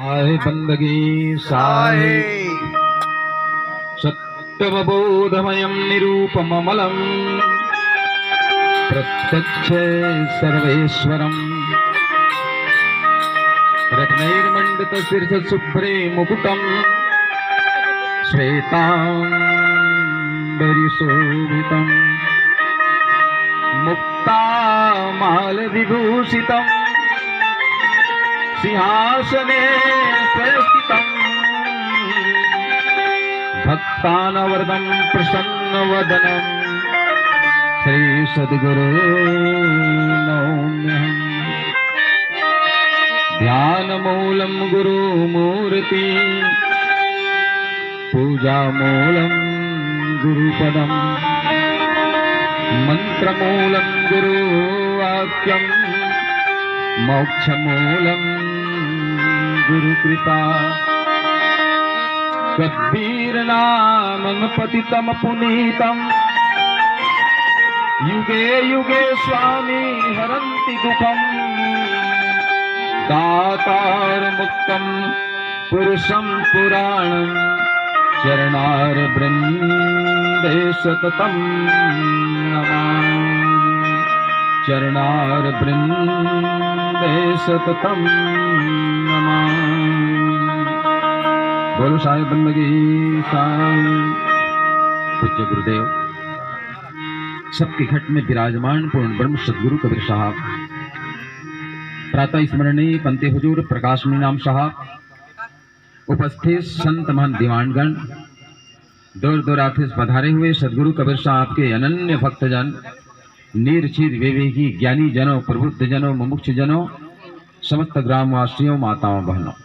आए बंदगी साहे सत्यवबोधमयं निरूपममलं प्रत्यक्षे सर्वेश्वरम् रत्नैर्मण्डितशीर्षशुभ्रे मुकुटम् श्वेताम्बरशोभितम् मुक्तामालविभूषितम् सिंहासने स्थितम् भक्तानवरदं प्रसन्नवदनं श्री सद्गुरु नौम्यहम् ध्यानमूलं गुरुमूर्ति पूजामूलं गुरुपदम् मंत्रमूलं गुरुवाक्यं मोक्षमूलं गुरुकृपा कबीरनामं पतितं पुनीतं युगे युगे स्वामी हरन्ति दुःखं दातारमुक्तं पुरुषं पुराणं चरणारविन्दे सततं नमामि चरणारविन्दे सततं नमामि। बोलो साईं बंदगी साईं। पूज्य गुरुदेव सबके घट में विराजमान पूर्ण ब्रह्म सदगुरु कबीर साहब, प्रातः स्मरणीय पंते हुजूर प्रकाश मीनाम साहब, उपस्थित संत महंत दीवानगण, दूर दूराथे से पधारे हुए सदगुरु कबीर साहब के अनन्य भक्तजन, निर्चित विवेकी ज्ञानी जनों, प्रबुद्ध जनों, मुमुक्ष जनों, समस्त ग्रामवासियों, माताओं, बहनों,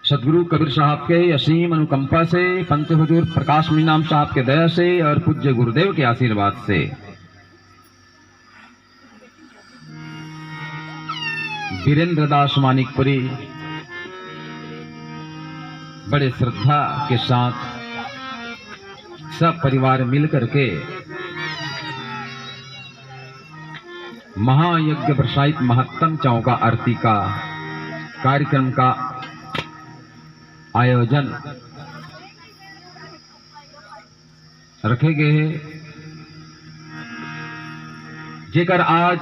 सदगुरु कबीर साहब के असीम अनुकंपा से, पंत हुजूर प्रकाश मीनाम साहब के दया से और पूज्य गुरुदेव के आशीर्वाद से वीरेंद्र दास मानिकपुरी बड़े श्रद्धा के साथ सब परिवार मिलकर के महायज्ञ बरसाइत महत्तम चौका आरती का कार्यक्रम का आयोजन रखे गए हैं, जेकर आज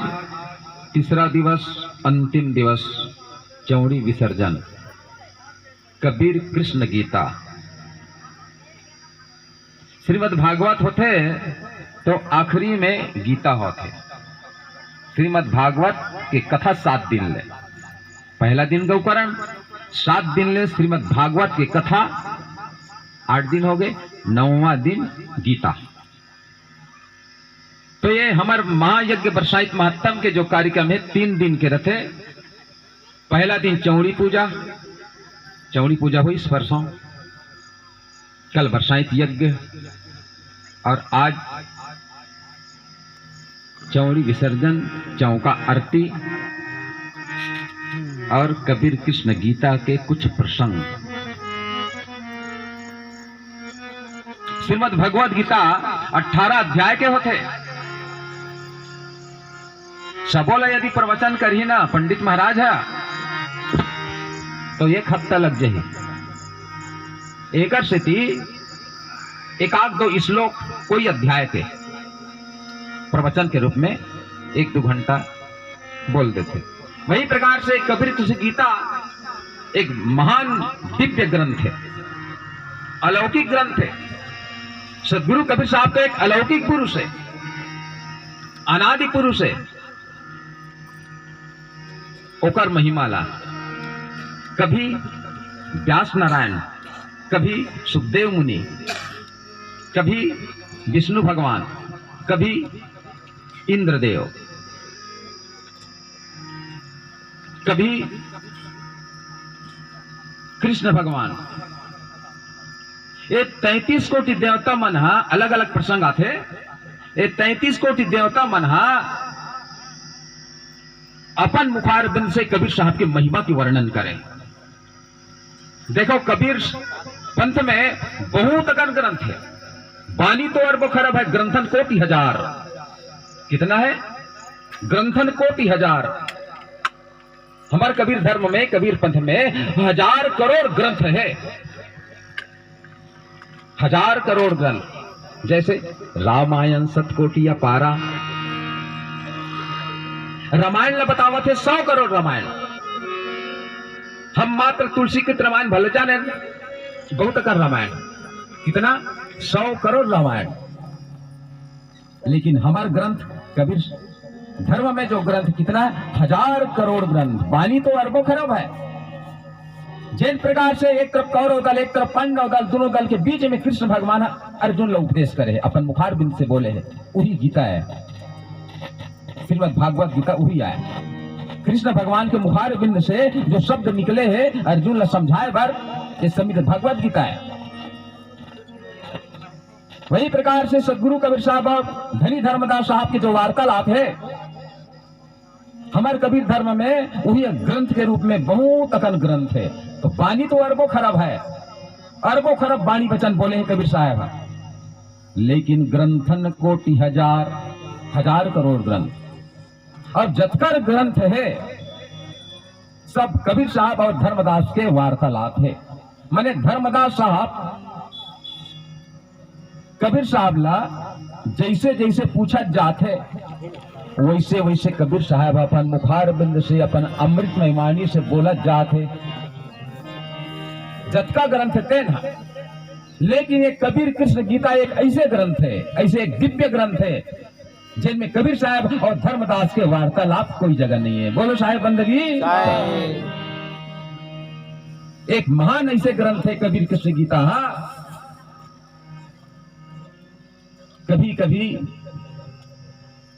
तीसरा दिवस, अंतिम दिवस, चौड़ी विसर्जन, कबीर कृष्ण गीता। श्रीमद् भागवत होते तो आखिरी में गीता होते। श्रीमद् भागवत के कथा 7 दिन ले, पहला दिन गौकरण, 7 दिन ले श्रीमद् भागवत की कथा, 8 दिन हो गए, 9वां दिन गीता। तो ये हमारे महायज्ञ बरसाइत महत्तम के जो कार्यक्रम है 3 दिन के रथे। पहला दिन चौड़ी पूजा, चौड़ी पूजा हुई परसों, कल बरसाइत यज्ञ और आज चौड़ी विसर्जन, चौका आरती और कबीर कृष्ण गीता के कुछ प्रसंग। श्रीमद् भगवद गीता 18 अध्याय के होते। सबोला यदि प्रवचन करी ना पंडित महाराज है तो 1 हफ्ता लग जाए। एक आध 2 श्लोक कोई अध्याय के प्रवचन के रूप में 1-2 घंटा बोल देते। वही प्रकार से कबीर कृष्ण गीता एक महान दिव्य ग्रंथ है, अलौकिक ग्रंथ है। सदगुरु कबीर साहब तो एक अलौकिक पुरुष है, अनादि पुरुष है। ओकर महिमाला कभी व्यास नारायण, कभी सुखदेव मुनि, कभी विष्णु भगवान, कभी इंद्रदेव, कभी कृष्ण भगवान। ये 33 कोटि देवता मन अलग अलग प्रसंग आते। ये 33 कोटि देवता मन अपन मुखारबिंद से कबीर साहब की महिमा की वर्णन करें। देखो कबीर पंथ में बहुत अगन ग्रंथ है, बानी तो अरब खरब है, ग्रंथन कोटि हजार। कितना है? ग्रंथन कोटि हजार। हमारे कबीर धर्म में, कबीर पंथ में 1000 करोड़ ग्रंथ है, 1000 करोड़ ग्रंथ। जैसे रामायण सतकोटि अपारा, रामायण ने बतावत है 100 करोड़ रामायण। हम मात्र तुलसी के रामायण भले जाने बहुत कर रामायण, कितना 100 करोड़ रामायण। लेकिन हमारे ग्रंथ कबीर धर्म में जो ग्रंथ कितना 1000 करोड़ ग्रंथ, वाणी तो अरबों खरब है। जिन प्रकार से एक तरफ कौरव दल, एक तरफ पांडव दल, दोनों दल के बीच में कृष्ण भगवान अर्जुन लोग उपदेश करे, अपन मुखार बिंद से बोले है, वही गीता है, श्रीमद् भागवत गीता वही आए। कृष्ण भगवान के मुखार बिंद से जो शब्द निकले हैं अर्जुन ने समझाए बर, ये श्रीमद् भागवत गीता है। वही प्रकार से सदगुरु कबीर साहब और धनी धर्मदास साहब की जो वार्तालाप है हमारे कबीर धर्म में, वही ग्रंथ के रूप में बहुत अकन ग्रंथ है। तो वाणी तो अरबों खरब है, अरबों खरब वाणी वचन बोले हैं कबीर साहब, लेकिन ग्रंथन कोटि 1000 करोड़ ग्रंथ। और जतकर ग्रंथ है सब कबीर साहब और धर्मदास के वार्तालाप है। माने धर्मदास साहब कबीर साहब ला जैसे जैसे पूछा जाते वैसे वैसे कबीर साहब अपन मुखार बिंद से, अपन अमृतमय वाणी से बोला जाते। जतका ग्रंथ तेन, लेकिन एक कबीर कृष्ण गीता एक ऐसे ग्रंथ है, ऐसे एक दिव्य ग्रंथ है जिनमें कबीर साहब और धर्मदास के वार्तालाप कोई जगह नहीं है। बोलो साहेब बंदगी। एक महान ऐसे ग्रंथ है कबीर कृष्ण गीता। कभी कभी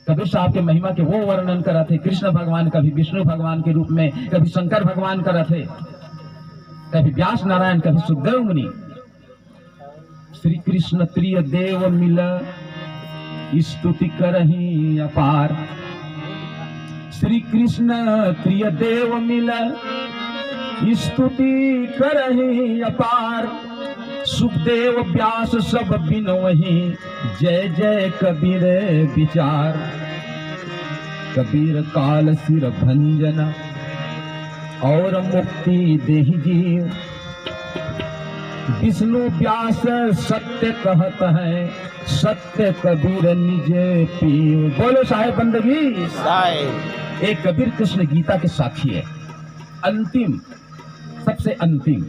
कबीर साहब के महिमा के वो वर्णन करा थे, कृष्ण भगवान कभी विष्णु भगवान के रूप में, कभी शंकर भगवान करा थे, कभी व्यास नारायण, कभी सुखदेव मुनि। श्री कृष्ण प्रिय देव मिल स्तुति करही अपार, श्री कृष्ण प्रिय देव मिल स्तुति करही अपार, सुखदेव व्यास सब बिनवही, जय जय कबीर विचार। कबीर काल सिर भंजन और मुक्ति देहि जीव, विष्णु व्यास सत्य कहत है, सत्य कबीर निज पीव। बोलो साहेब बंदगी। एक कबीर कृष्ण गीता के साक्षी है, अंतिम, सबसे अंतिम।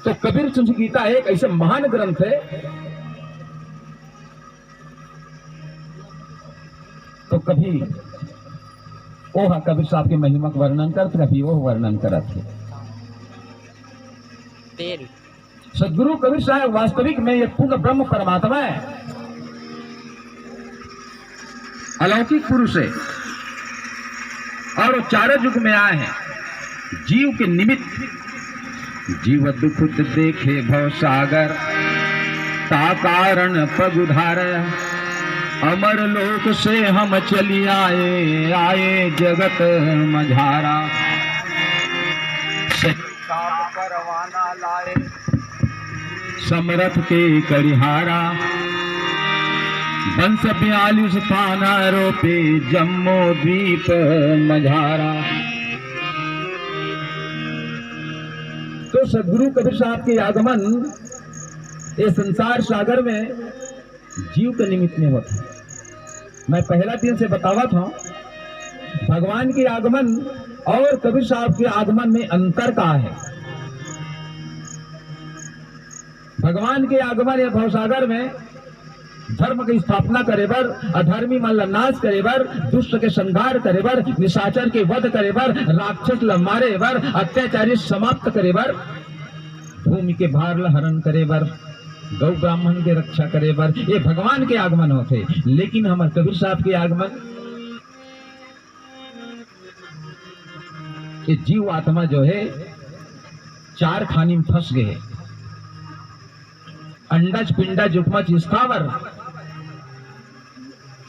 तो कबीर कृष्ण गीता एक ऐसे महान ग्रंथ है, तो कभी ओहा कबीर साहब के महिमा का वर्णन करते, कभी वो वर्णन करते। सदगुरु कबीर साहब वास्तविक में ये पूर्ण ब्रह्म परमात्मा है, अलौकिक पुरुष है, और चारों युग में आए हैं जीव के निमित्त। जीव दुख देखे भव सागर, ता कारण पग उधार, अमर लोक से हम चली आए, आए जगत मझारा। परवाना लाए समरथ के करिहारा, बंस 42 थाना रोपे, जम्मू द्वीप मझारा। तो सदगुरु कबीर साहब के आगमन ये संसार सागर में जीव के निमित्त में होता है। मैं पहला दिन से बतावा था, भगवान के आगमन और कबीर साहब के आगमन में अंतर का है। भगवान के आगमन या भवसागर में धर्म की स्थापना करे बर, अधर्मी मन ला नाश करे बर, दुष्ट के संहार करे बर, निशाचर के वध करे बर, राक्षस ला मारे बर, अत्याचारी समाप्त करे बर, भूमि के भार ला हरण करे बर, गौ ब्राह्मण के रक्षा करे बर, ये भगवान के आगमन होते। लेकिन हमारे कबीर साहब के आगमन ये जीव आत्मा जो है चार खानी में फंस गए, अंडज पिंडज उपमज स्थावर,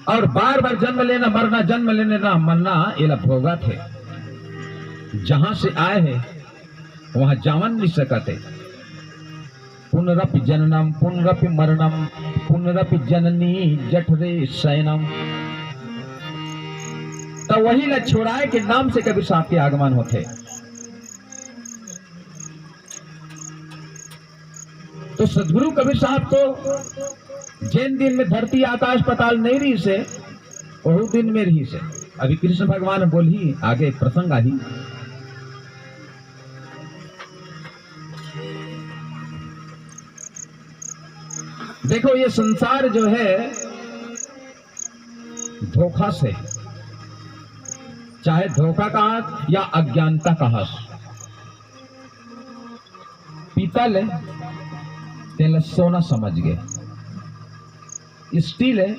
और बार बार जन्म लेना मरना, जन्म लेने ना मरना, ये भोगा थे। जहां से आए हैं वहां जावन नहीं सकते। पुनरपि जननम पुनरपि मरणम, पुनरपि जननी जठरे शयनम। तो वही न छोड़ाए के नाम से कबीर साहब के आगमन होते। तो सदगुरु कबीर साहब तो जिन दिन में धरती आकाश पताल नहीं रही से बहुत दिन में रही से। अभी कृष्ण भगवान बोली आगे प्रसंग आई। देखो ये संसार जो है धोखा से, चाहे धोखा का हाथ या अज्ञानता का हाथ, पीतल है तेल सोना समझ गए, स्टील है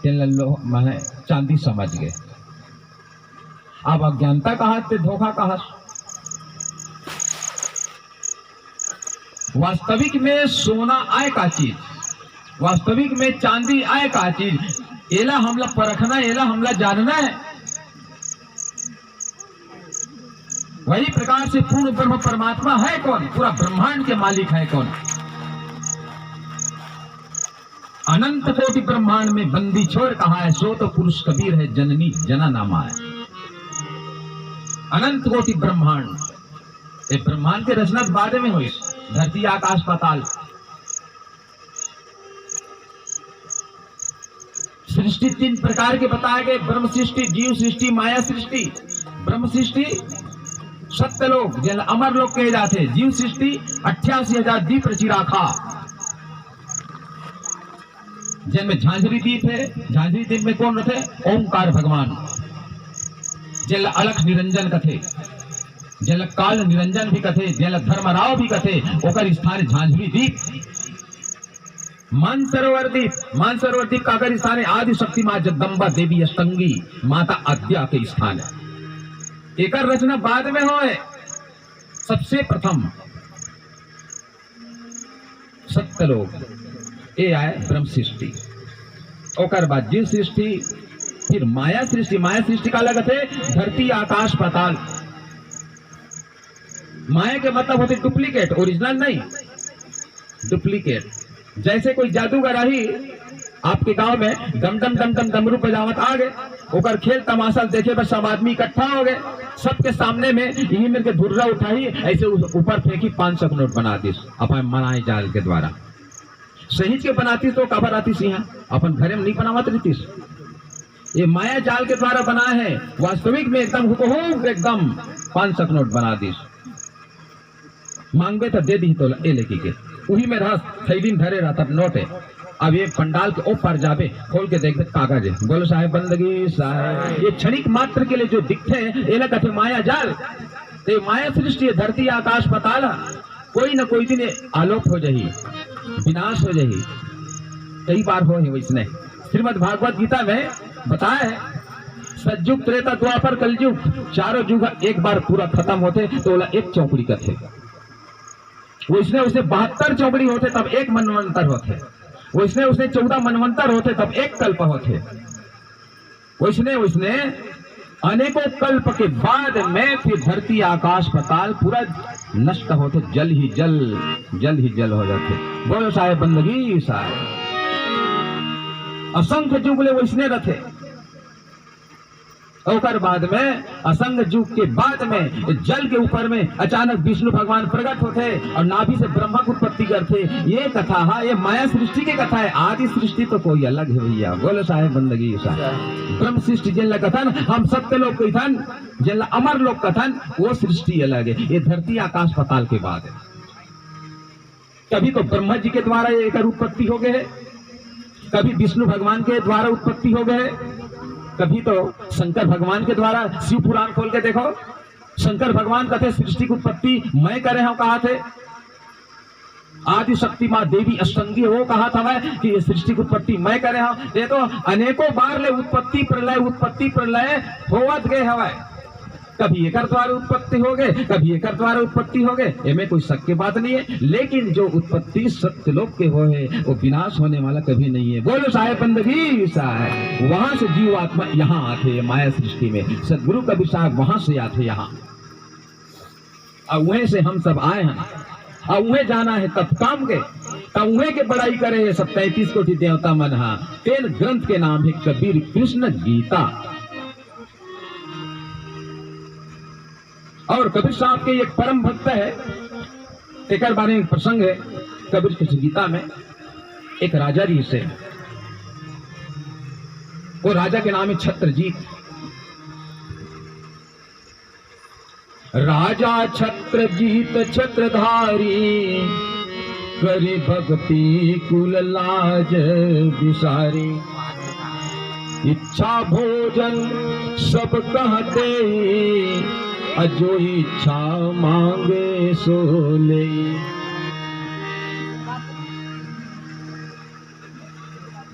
तेल माने चांदी समझ गए। अब अज्ञानता का हाथ धोखा का हाथ। वास्तविक में सोना आय का चीज, वास्तविक में चांदी आय का चीज, एला हमला परखना, एला हमला जानना है। वही प्रकार से पूर्ण ब्रह्म परमात्मा है कौन? पूरा ब्रह्मांड के मालिक है कौन? अनंत कोटि ब्रह्मांड में बंदी छोड़ कहा है, सो तो पुरुष कबीर है, जननी जना नामा है। अनंत कोटि ब्रह्मांड, ये ब्रह्मांड के रचना बाद में हुई, धरती आकाश पाताल। सृष्टि तीन प्रकार के बताए गए, ब्रह्म सृष्टि, जीव सृष्टि, माया सृष्टि। ब्रह्म सृष्टि सत्य लोग जिन अमर लोग कहे जाते, जीव सृष्टि 88,000 दीप रची राखा, जिनमें झांझरी दीप है। झांझरी दीप में कौन रखे? ओंकार भगवान। जिन अलख निरंजन कथे, जिन काल निरंजन भी कथे, जिन धर्मराव भी कथे, ओकर स्थान झांझरी दीप। मानसरोवर दीप, मानसरोवर दीप का अगर स्थान है आदि शक्ति मां जगदम्बा देवी अष्टंगी माता आद्या के स्थान है। एक रचना बाद में हो, सबसे प्रथम सत्य लोग ये आए ब्रह्म सृष्टि, ओकर बाद जीव सृष्टि, फिर माया सृष्टि। माया सृष्टि का अलग थे, धरती आकाश पाताल। माया के मतलब होते डुप्लीकेट, ओरिजिनल नहीं, डुप्लीकेट। जैसे कोई जादूगर ही आपके गांव में डम डम डम डम डमरू बजावत आ गए, ओकर खेल तमाशा देखे पर सब आदमी इकट्ठा हो गए, सबके सामने में यही मिलकर धुर्रा उठाई, ऐसे ऊपर फेंकी 500 का नोट बना दी अपन मनाए जाल के द्वारा। सही के बनाती तो कबर आती सी, अपन घरे में नहीं बनावत रहती। ये माया जाल के द्वारा बना है, वास्तविक में एकदम हुबहू एकदम 500 का नोट बना दी। मांगे तो दे दी, तो ए लेके के वही में रहा दिन धरे रहता नोट है। अब ये पंडाल के ऊपर जावे, खोल के देख कागज है, बोलो साहेब बंदगी साहेब। ये क्षणिक मात्र के लिए जो दिखते हैं ये कहते माया जाल। तो माया सृष्टि है, धरती आकाश पाताल, कोई न कोई दिन आलोक हो जाही, विनाश हो जाही। कई बार हो इसने श्रीमद् भागवत गीता में बताया है, सतयुग त्रेता द्वापर कलयुग, चारों युग एक बार पूरा खत्म होते तो बोला एक चौकड़ी का थे। वो इसने उसे 72 चौकड़ी होते तब एक मनवंतर होते, वो इसने उसे 14 मनवंतर होते तब एक कल्प होते। उसने अनेकों कल्प के बाद में फिर धरती आकाश पाताल पूरा नष्ट होते, जल ही जल हो जाते। बोलो साहेब बंदगी साहेब। असंख्य जुगले वो इसने रखे, और बाद में असंख्य युग के बाद में जल के ऊपर में अचानक विष्णु भगवान प्रकट होते और नाभि से ब्रह्मा की उत्पत्ति करते। ये कथा है, ये माया सृष्टि की कथा है। आदि सृष्टि तो कोई अलग है भैया। बोलो साहेब बंदगी साहेब। ब्रह्म सृष्टि जिन कथन हम सत्य लोग कथन, जिन अमर लोग कथन, वो सृष्टि अलग है। ये धरती आकाश पाताल के बाद है। कभी तो ब्रह्मा जी के द्वारा एक उत्पत्ति हो गए, कभी विष्णु भगवान के द्वारा उत्पत्ति हो गए, कभी तो शंकर भगवान के द्वारा। शिव पुराण खोल के देखो, शंकर भगवान कहते सृष्टि की उत्पत्ति मैं करे हूं, कहा थे आदि शक्ति मां देवी अष्टंगी, वो कहा था मैं कि ये सृष्टि की उत्पत्ति मैं करे हूं। ये तो अनेकों बार ले उत्पत्ति प्रलय होवत गए हवा। कभी एक द्वारा उत्पत्ति हो गए, कभी एक द्वारा उत्पत्ति हो गए, इनमें कोई शक की बात नहीं है। लेकिन जो उत्पत्ति सत्यलोक के हो है वो विनाश होने वाला कभी नहीं है। बोलो साहेब बंदगी साहेब। वहां से जीव आत्मा यहाँ आते माया सृष्टि में, सदगुरु कबीर साहब वहां से आते यहाँ, और वहीं से हम सब आए हैं। और उन्हें जाना है तब काम के, तब उन्हें के बड़ाई करे है सब 33 कोटि देवता मन। तेन ग्रंथ के नाम है कबीर कृष्ण गीता। और कबीर साहब के एक परम भक्त है, एक बार एक प्रसंग है कबीर की गीता में। एक राजा जी से, वो राजा के नाम है छत्रजीत। राजा छत्रजीत छत्रधारी, करी भक्ति कुल लाज बिसारी। इच्छा भोजन सब कहते, अजो इच्छा मांगे सो ले।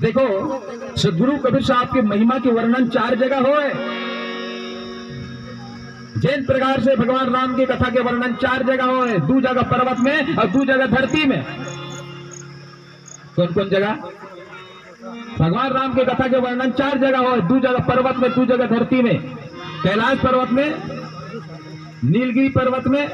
देखो, सदगुरु कबीर साहब की महिमा के वर्णन 4 जगह होए। जिन प्रकार से भगवान राम की कथा के वर्णन 4 जगह होए, 2 जगह पर्वत में और 2 जगह धरती में। कौन कौन जगह? भगवान राम की कथा के वर्णन 4 जगह होए, 2 जगह पर्वत में, 2 जगह धरती में। कैलाश पर्वत में, नीलगिरी पर्वत में